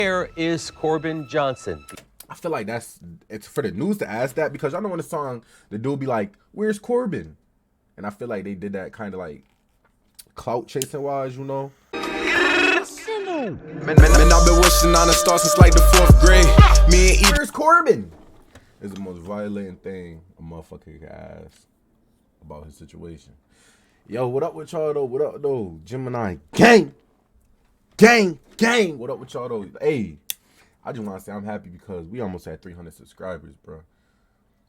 Where is Corbin Johnson? I feel like it's for the news to ask that, because y'all know in the song the dude be like, "Where's Corbin?" And I feel like they did that kind of like clout chasing wise, you know. Man, I've been wishing on a star since like the 4th grade. Me and Where's Corbin? Is the most violent thing a motherfucker can ask about his situation. Yo, what up with y'all though? What up though? Gemini gang. What up with y'all though? Hey, I just want to say I'm happy because we almost had 300 subscribers, bro.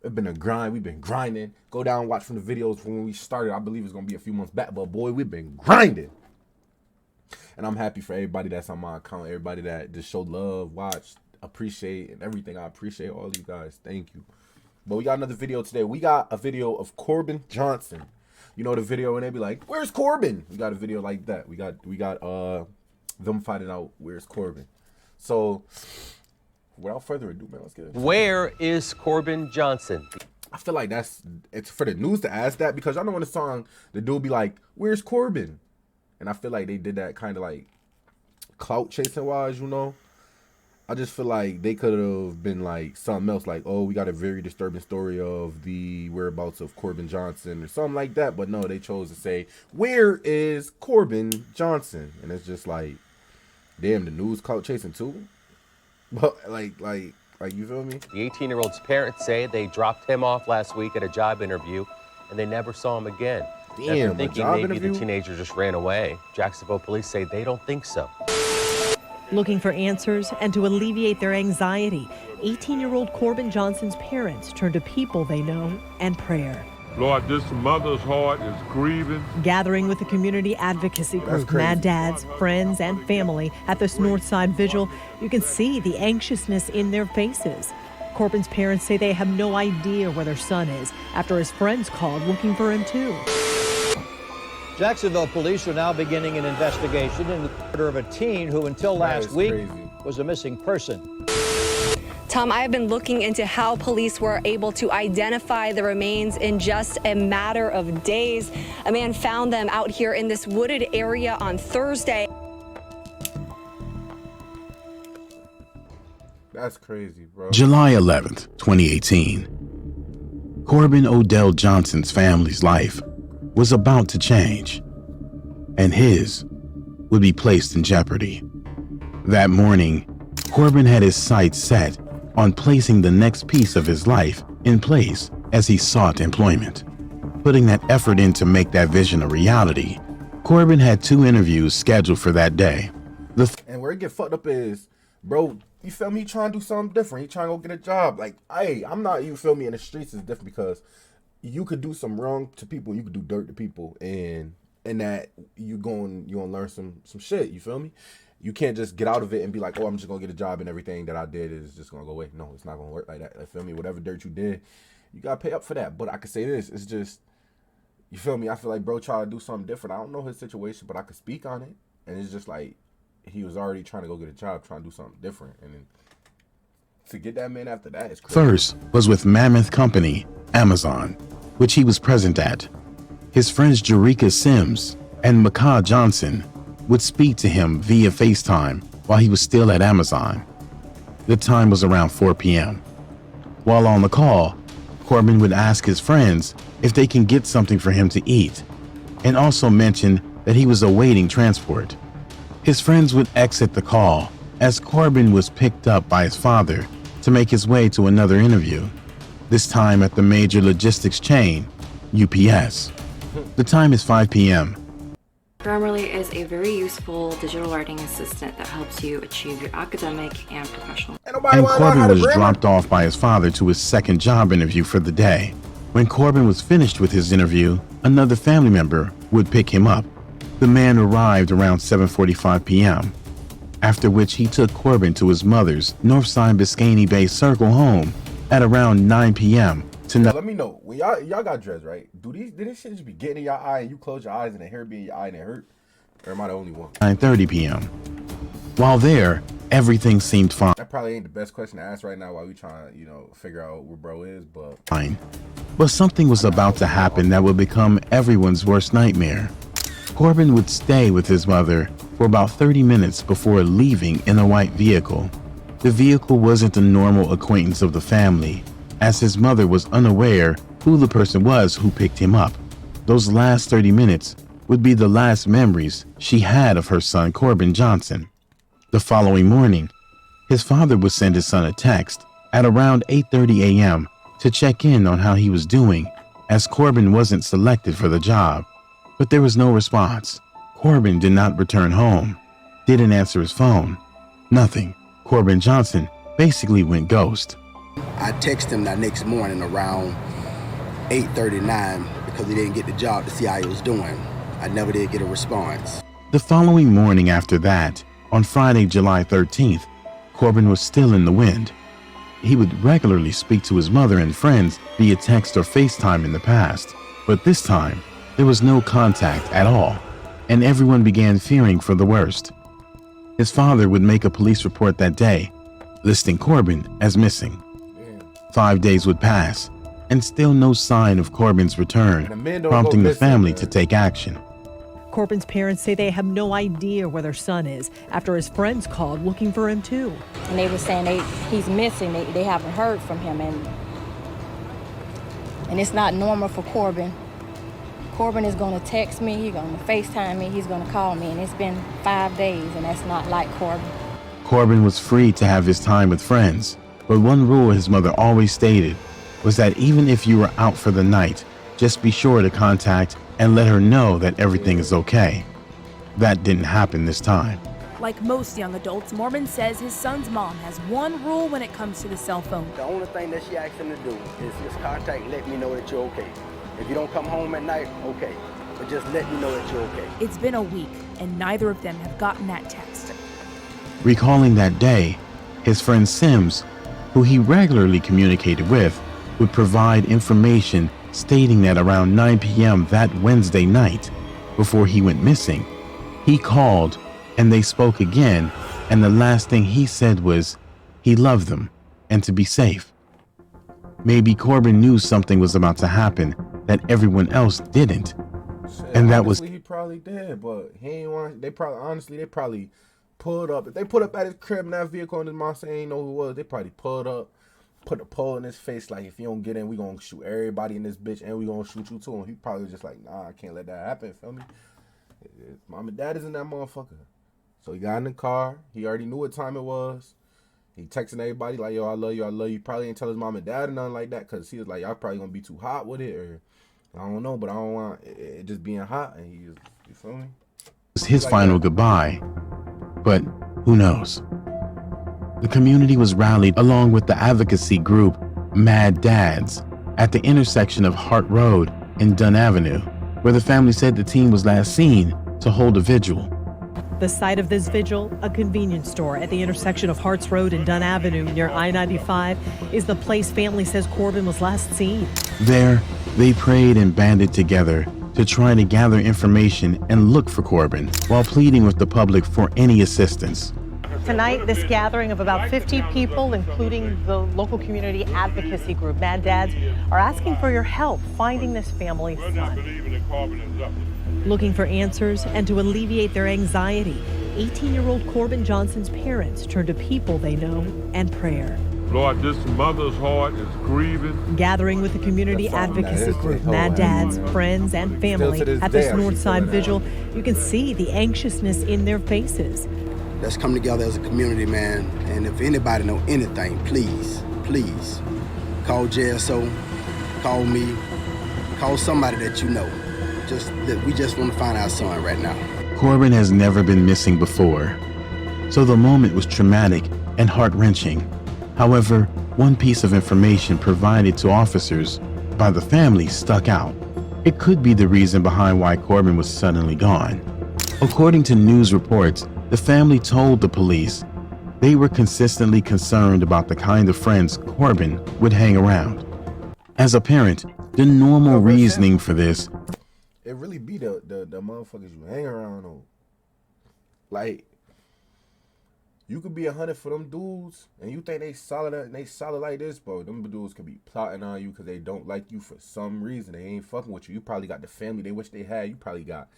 It's been a grind. We've been grinding. Go down and watch from the videos from when we started. I believe it's going to be a few months back, but boy, we've been grinding. And I'm happy for everybody that's on my account, everybody that just showed love, watched, appreciate, and everything. I appreciate all you guys. Thank you. But we got another video today. We got a video of Corbin Johnson. You know the video when they be like, "Where's Corbin?" We got a video like that. We got them finding out where's Corbin. So without further ado, man, let's get it. Where is Corbin Johnson? I feel like it's for the news to ask that, because y'all know in the song the dude be like, "Where's Corbin?" And I feel like they did that kind of like clout chasing wise, you know. I just feel like they could have been like something else, like, "Oh, we got a very disturbing story of the whereabouts of Corbin Johnson," or something like that. But no, they chose to say, "Where is Corbin Johnson?" And it's just like, damn, the news clout chasing too. But like you feel me? The 18-year-old's parents say they dropped him off last week at a job interview, and they never saw him again. Damn, After thinking maybe the teenager just ran away, Jacksonville police say they don't think so. Looking for answers and to alleviate their anxiety, 18-year-old Corbin Johnson's parents turn to people they know and prayer. Lord, this mother's heart is grieving. Gathering with the community advocacy group, Mad Dads, friends, and family at this Northside Vigil, you can see the anxiousness in their faces. Corbin's parents say they have no idea where their son is after his friends called looking for him too. Jacksonville police are now beginning an investigation into the murder of a teen who until last week was a missing person. Tom, I have been looking into how police were able to identify the remains in just a matter of days. A man found them out here in this wooded area on Thursday. That's crazy, bro. July 11th, 2018. Corbin Odell Johnson's family's life was about to change, and his would be placed in jeopardy. That morning, Corbin had his sights set on placing the next piece of his life in place as he sought employment. Putting that effort in to make that vision a reality, Corbin had 2 interviews scheduled for that day. And where it get fucked up is, bro, you feel me? He trying to do something different. He trying to go get a job. Like, hey, I'm not, you feel me, in the streets is different, because you could do some wrong to people, you could do dirt to people, and that you gonna learn some shit, you feel me? You can't just get out of it and be like, "Oh, I'm just gonna get a job and everything that I did is just gonna go away." No, it's not gonna work like that. You feel me? Whatever dirt you did, you gotta pay up for that. But I could say this, it's just, you feel me? I feel like bro tried to do something different. I don't know his situation, but I could speak on it. And it's just like, he was already trying to go get a job, trying to do something different. And then to get that man after that is crazy. First was with mammoth company, Amazon, which he was present at. His friends Jerika Sims and Maka Johnson would speak to him via FaceTime while he was still at Amazon. The time was around 4 p.m. While on the call, Corbin would ask his friends if they can get something for him to eat, and also mention that he was awaiting transport. His friends would exit the call as Corbin was picked up by his father to make his way to another interview, this time at the major logistics chain, UPS. The time is 5 p.m. Grammarly is a very useful digital writing assistant that helps you achieve your academic and professional. And Corbin was dropped off by his father to his second job interview for the day. When Corbin was finished with his interview, another family member would pick him up. The man arrived around 7:45 p.m., after which he took Corbin to his mother's Northside Biscayne-based circle home at around 9 p.m. Let me know, when y'all got dreads, right? Did this shit just be getting in your eye and you close your eyes and the hair be in your eye and it hurt? Or am I the only one? 9:30 p.m. While there, everything seemed fine. That probably ain't the best question to ask right now while we trying to, figure out where bro is, but... Fine. But something was about to happen that would become everyone's worst nightmare. Corbin would stay with his mother for about 30 minutes before leaving in a white vehicle. The vehicle wasn't a normal acquaintance of the family, as his mother was unaware who the person was who picked him up. Those last 30 minutes would be the last memories she had of her son Corbin Johnson. The following morning, his father would send his son a text at around 8:30 a.m. to check in on how he was doing, as Corbin wasn't selected for the job. But there was no response. Corbin did not return home, didn't answer his phone, nothing. Corbin Johnson basically went ghost. I texted him that next morning around 8:39 because he didn't get the job to see how he was doing. I never did get a response. The following morning after that, on Friday, July 13th, Corbin was still in the wind. He would regularly speak to his mother and friends via text or FaceTime in the past, but this time, there was no contact at all, and everyone began fearing for the worst. His father would make a police report that day, listing Corbin as missing. 5 days would pass, and still no sign of Corbin's return, prompting the family to take action. Corbin's parents say they have no idea where their son is after his friends called looking for him too. And they were saying he's missing. They haven't heard from him, and it's not normal for Corbin. Corbin is going to text me, he's going to FaceTime me, he's going to call me, and it's been 5 days, and that's not like Corbin. Corbin was free to have his time with friends, but one rule his mother always stated was that even if you were out for the night, just be sure to contact and let her know that everything is okay. That didn't happen this time. Like most young adults, Mormon says his son's mom has one rule when it comes to the cell phone. The only thing that she asked him to do is just contact, let me know that you're okay. If you don't come home at night, okay. But just let me know that you're okay. It's been a week, and neither of them have gotten that text. Recalling that day, his friend Sims, who he regularly communicated with, would provide information stating that around 9 p.m. that Wednesday night, before he went missing, he called and they spoke again, and the last thing he said was he loved them and to be safe. Maybe Corbin knew something was about to happen that everyone else didn't. And that was... He probably did, but he ain't want... They probably pulled up. If they put up at his crib in that vehicle and his mom saying ain't know who it was, they probably pulled up, put a pole in his face like, if you don't get in, we gonna shoot everybody in this bitch and we gonna shoot you too. And he probably was just like, nah, I can't let that happen, feel me? His mom and dad is in that motherfucker. So he got in the car. He already knew what time it was. He texting everybody like, yo, I love you, I love you. Probably ain't tell his mom and dad or nothing like that because he was like, y'all probably gonna be too hot with it, or I don't know, but I don't want it just being hot. And he just, you feel me? It was his final goodbye, but who knows? The community was rallied along with the advocacy group Mad Dads at the intersection of Hart Road and Dunn Avenue, where the family said the teen was last seen to hold a vigil. The site of this vigil, a convenience store at the intersection of Harts Road and Dunn Avenue near I-95, is the place family says Corbin was last seen. There, they prayed and banded together to try to gather information and look for Corbin while pleading with the public for any assistance. Tonight, this gathering of about 50 people, including the local community advocacy group, Mad Dads, are asking for your help finding this family's son. Looking for answers and to alleviate their anxiety, 18-year-old Corbin Johnson's parents turn to people they know and prayer. Lord, this mother's heart is grieving. Gathering with the community advocacy group, Mad Dads, friends, and family at this Northside vigil, you can see the anxiousness in their faces. Let's come together as a community, man. And if anybody know anything, please, please, call JSO, call me, call somebody that you know. We just want to find our son right now. Corbin has never been missing before, so the moment was traumatic and heart-wrenching. However, one piece of information provided to officers by the family stuck out. It could be the reason behind why Corbin was suddenly gone. According to news reports, the family told the police they were consistently concerned about the kind of friends Corbin would hang around. As a parent, the normal reasoning for this, it really be the motherfuckers you hang around on. Like, you could be 100 for them dudes, and you think they solid and they solid like this, bro. Them dudes could be plotting on you because they don't like you for some reason. They ain't fucking with you. You probably got the family they wish they had. You probably got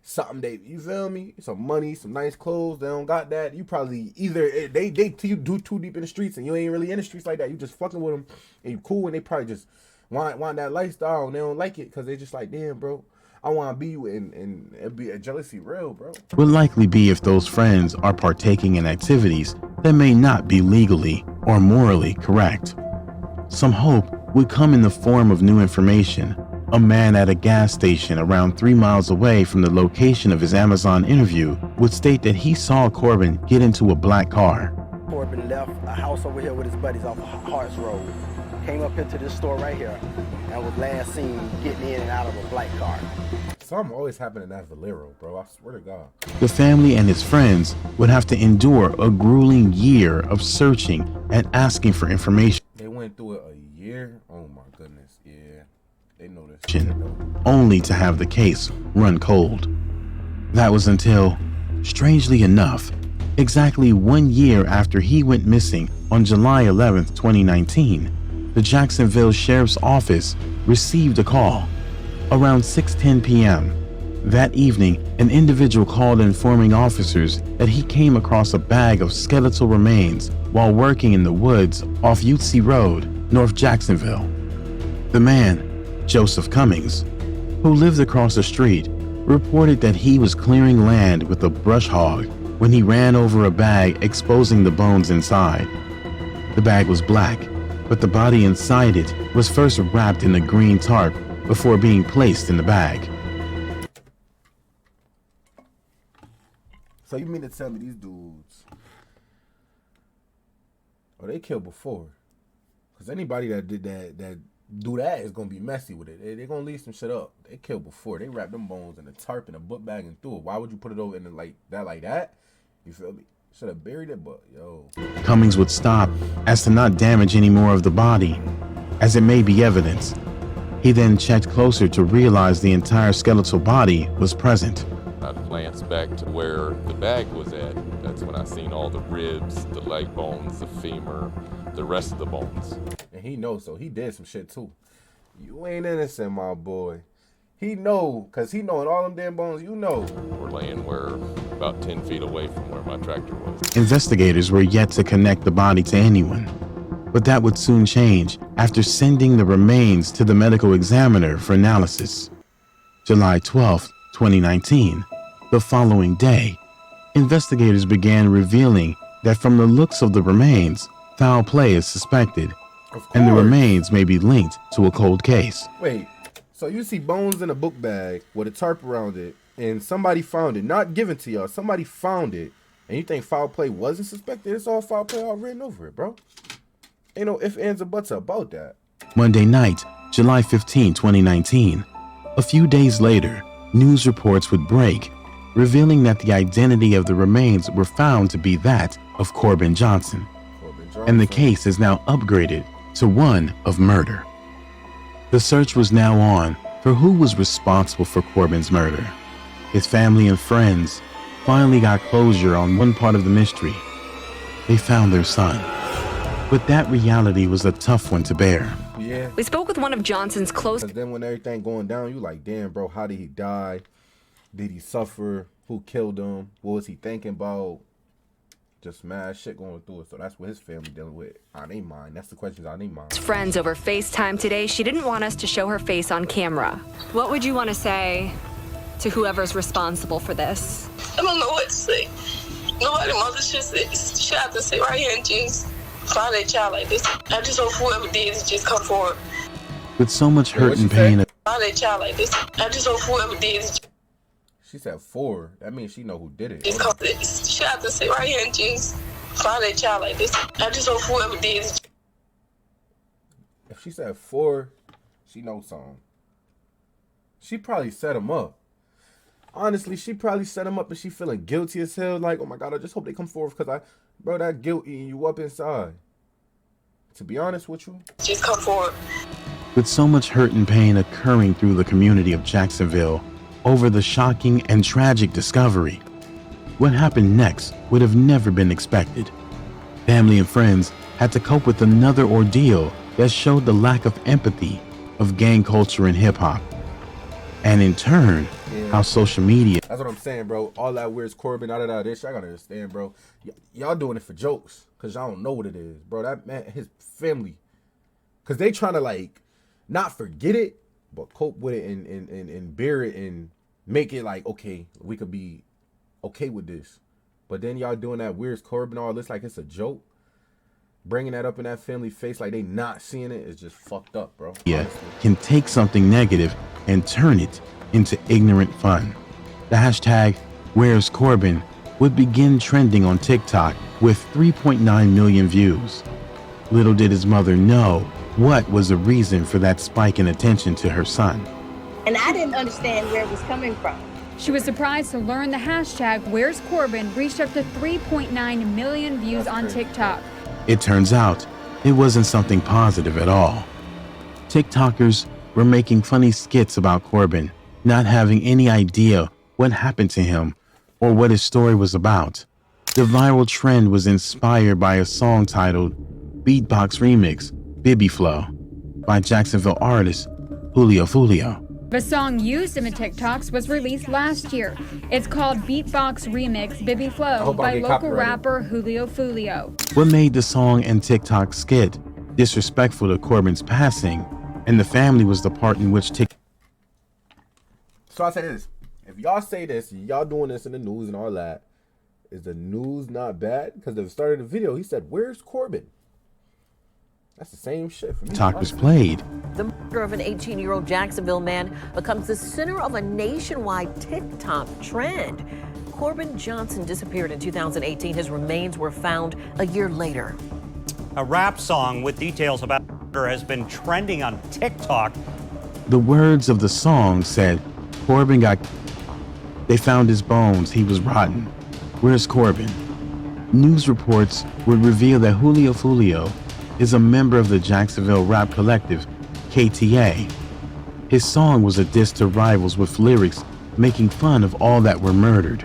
something you feel me? Some money, some nice clothes. They don't got that. You probably either they you do too deep in the streets and you ain't really in the streets like that. You just fucking with them and you cool and they probably just want that lifestyle and they don't like it because they just like, damn, bro, I want to be you and it'd be a jealousy real, bro. Would likely be if those friends are partaking in activities that may not be legally or morally correct. Some hope would come in the form of new information. A man at a gas station around 3 miles away from the location of his Amazon interview would state that he saw Corbin get into a black car. Corbin left a house over here with his buddies off of Harts Road, came up into this store right here, and was last seen getting in and out of a black car. Something always happening at Valero, bro. I swear to God. The family and his friends would have to endure a grueling year of searching and asking for information. They went through it a year? Oh my goodness, yeah. They know this. Only to have the case run cold. That was until, strangely enough, exactly 1 year after he went missing on July 11th, 2019, the Jacksonville Sheriff's Office received a call. Around 6:10 p.m. that evening, an individual called informing officers that he came across a bag of skeletal remains while working in the woods off Ute Road, North Jacksonville. The man, Joseph Cummings, who lived across the street, reported that he was clearing land with a brush hog when he ran over a bag exposing the bones inside. The bag was black, but the body inside it was first wrapped in a green tarp before being placed in the bag. So you mean to tell me these dudes, they killed before? Because anybody that did that do that is gonna be messy with it. They're gonna leave some shit up. They killed before. They wrapped them bones in a tarp in a book bag and threw it. Why would you put it over in like that? You feel me? Should have buried it, but yo. Cummings would stop as to not damage any more of the body, as it may be evidence. He then checked closer to realize the entire skeletal body was present. I glanced back to where the bag was at. That's when I seen all the ribs, the leg bones, the femur, the rest of the bones. And he knows, so he did some shit too. You ain't innocent, my boy. He know, cause he knowing all them damn bones, you know. We're laying about 10 feet away from where my tractor was. Investigators were yet to connect the body to anyone, but that would soon change after sending the remains to the medical examiner for analysis. July 12th, 2019, the following day, investigators began revealing that from the looks of the remains, foul play is suspected, and the remains may be linked to a cold case. Wait, so you see bones in a book bag with a tarp around it, and somebody found it, not given to y'all, somebody found it, and you think foul play wasn't suspected? It's all foul play all written over it, bro. Ain't no ifs, ands, or buts about that. Monday night, July 15, 2019. A few days later, news reports would break, revealing that the identity of the remains were found to be that of Corbin Johnson. And the case is now upgraded to one of murder. The search was now on for who was responsible for Corbin's murder. His family and friends finally got closure on one part of the mystery. They found their son. But that reality was a tough one to bear. Yeah. We spoke with one of Johnson's close. Because then when everything going down, you like, damn, bro, how did he die? Did he suffer? Who killed him? What was he thinking about? Just mad shit going through it. So that's what his family dealing with on their mind. That's the questions on their mind. Friends over FaceTime today. She didn't want us to show her face on camera. What would you want to say to whoever's responsible for this? I don't know what to say. Nobody mother should have to sit right here and just find a child like this. I just hope whoever did it just come forward. With so much hurt and pain. Find a child like this. I just hope whoever did it. She said 4. That means she know who did it. She have to sit right here and just find a child like this. I just hope whoever did it. If she said 4, she knows something. She probably set him up. Honestly, she probably set him up and she feeling guilty as hell. Like, oh my God, I just hope they come forward because bro, that guilt eating you up inside. To be honest with you. Just come forward. With so much hurt and pain occurring through the community of Jacksonville over the shocking and tragic discovery, what happened next would have never been expected. Family and friends had to cope with another ordeal that showed the lack of empathy of gang culture and hip-hop. And in turn, how social media. That's what I'm saying, bro. All that Where's Corbin, all that this, I gotta understand, bro. Y'all doing it for jokes, cause y'all don't know what it is, bro. That man, his family, cause they trying to like not forget it, but cope with it and bear it and make it like, okay, we could be okay with this. But then y'all doing that Where's Corbin, all this like it's a joke. Bringing that up in that family face like they not seeing it is just fucked up, bro. Yeah, honestly. Can take something negative and turn it into ignorant fun. The hashtag Where's Corbin would begin trending on TikTok with 3.9 million views. Little did his mother know what was the reason for that spike in attention to her son. And I didn't understand where it was coming from. She was surprised to learn the hashtag Where's Corbin reached up to 3.9 million views on TikTok. It turns out it wasn't something positive at all. TikTokers were making funny skits about Corbin, not having any idea what happened to him or what his story was about. The viral trend was inspired by a song titled Beatbox Remix, Bibby Flow, by Jacksonville artist Julio Fulio. The song used in the TikToks was released last year. It's called Beatbox Remix Bibby Flow by local rapper Julio Fulio. What made the song and TikTok skit disrespectful to Corbin's passing and the family was the part in which So I say this. If y'all say this, y'all doing this in the news and all that, is the news not bad? Because at the start of the video, he said, Where's Corbin? That's the same shit for me. TikTokers played. The murder of an 18-year-old Jacksonville man becomes the center of a nationwide TikTok trend. Corbin Johnson disappeared in 2018. His remains were found a year later. A rap song with details about the murder has been trending on TikTok. The words of the song said, Corbin got... They found his bones. He was rotten. Where's Corbin? News reports would reveal that Julio Fulio is a member of the Jacksonville rap collective, KTA. His song was a diss to rivals with lyrics making fun of all that were murdered.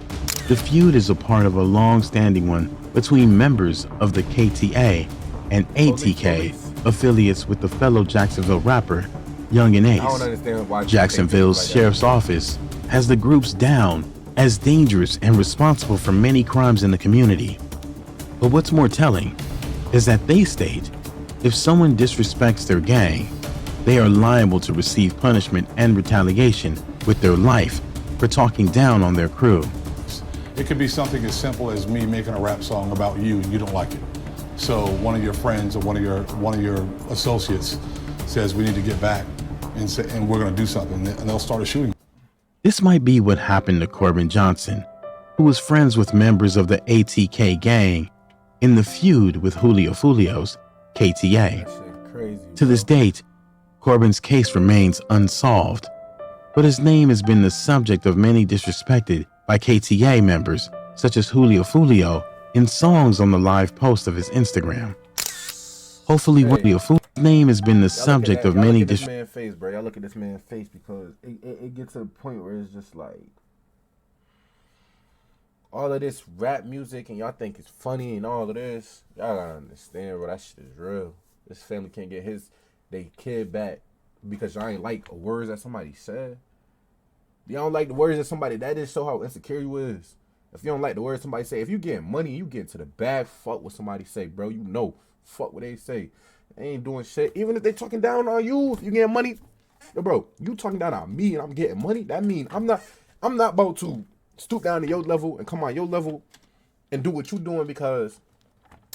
The feud is a part of a long-standing one between members of the KTA and ATK, affiliates with the fellow Jacksonville rapper, Young and Ace. I don't understand why Jacksonville's like sheriff's office has the groups down as dangerous and responsible for many crimes in the community. But what's more telling is that they state if someone disrespects their gang, they are liable to receive punishment and retaliation with their life for talking down on their crew. It could be something as simple as me making a rap song about you and you don't like it. So one of your friends or one of your associates says we need to get back and we're going to do something, and they'll start a shooting. This might be what happened to Corbin Johnson, who was friends with members of the ATK gang in the feud with Julio Fulio's KTA. Crazy, to this date, Corbin's case remains unsolved, but his name has been the subject of many disrespected by KTA members, such as Julio Fulio, in songs on the live post of his Instagram. Hopefully, Julio Fulio's name has been the subject of many disrespected. Y'all look at this man's face, bro. Y'all look at this man's face because it gets to a point where it's just like all of this rap music and y'all think it's funny and all of this. Y'all gotta understand, bro. That shit is real. This family can't get they kid back because y'all ain't like words that somebody said. Y'all don't like the words that somebody, that just show how insecure you is. If you don't like the words somebody say, if you getting money, you get to the bag, fuck what somebody say, bro. You know, fuck what they say. They ain't doing shit. Even if they talking down on you, if you getting money, yo, bro, you talking down on me and I'm getting money, that mean I'm not about to stoop down to your level and come on your level and do what you doing because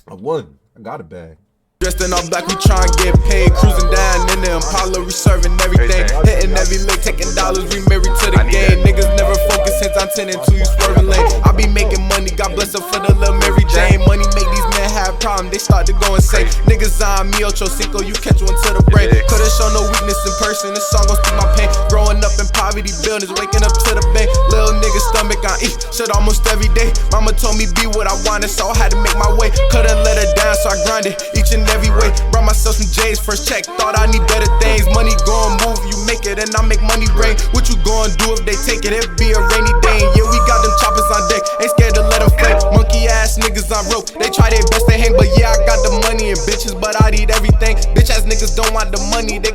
I won. I got a bag. Dressed in all black, we tryna get paid. Cruising down in the Impala, we serving everything. Hitting every lick, taking dollars, we married to the game. Niggas never focus since I'm 10 and 2, you swerving lane. I be making money, God bless her for the little Mary Jane. Money make these men have problems, they start to go insane. Niggas on me, Ocho Cinco, you catch one to the brain. Couldn't show no weakness in person, this song gon' speak my pain. Growing up in poverty buildings, waking up to the bank. Little nigga stomach on eat, shit almost every day. Mama told me be what I wanted, so I had to make my way. Couldn't let her down, so I grinded each and every way. Brought myself some J's, first check, thought I need better things. Money gon' move, you make it and I make money rain. What you gon' do if they take it? It be a rainy day. And yeah, we got them choppers on deck, ain't scared to let them flame. Monkey ass niggas on rope, they try their best to hang. But yeah, I got the money and bitches, but I need everything. Bitch ass niggas don't want the money, they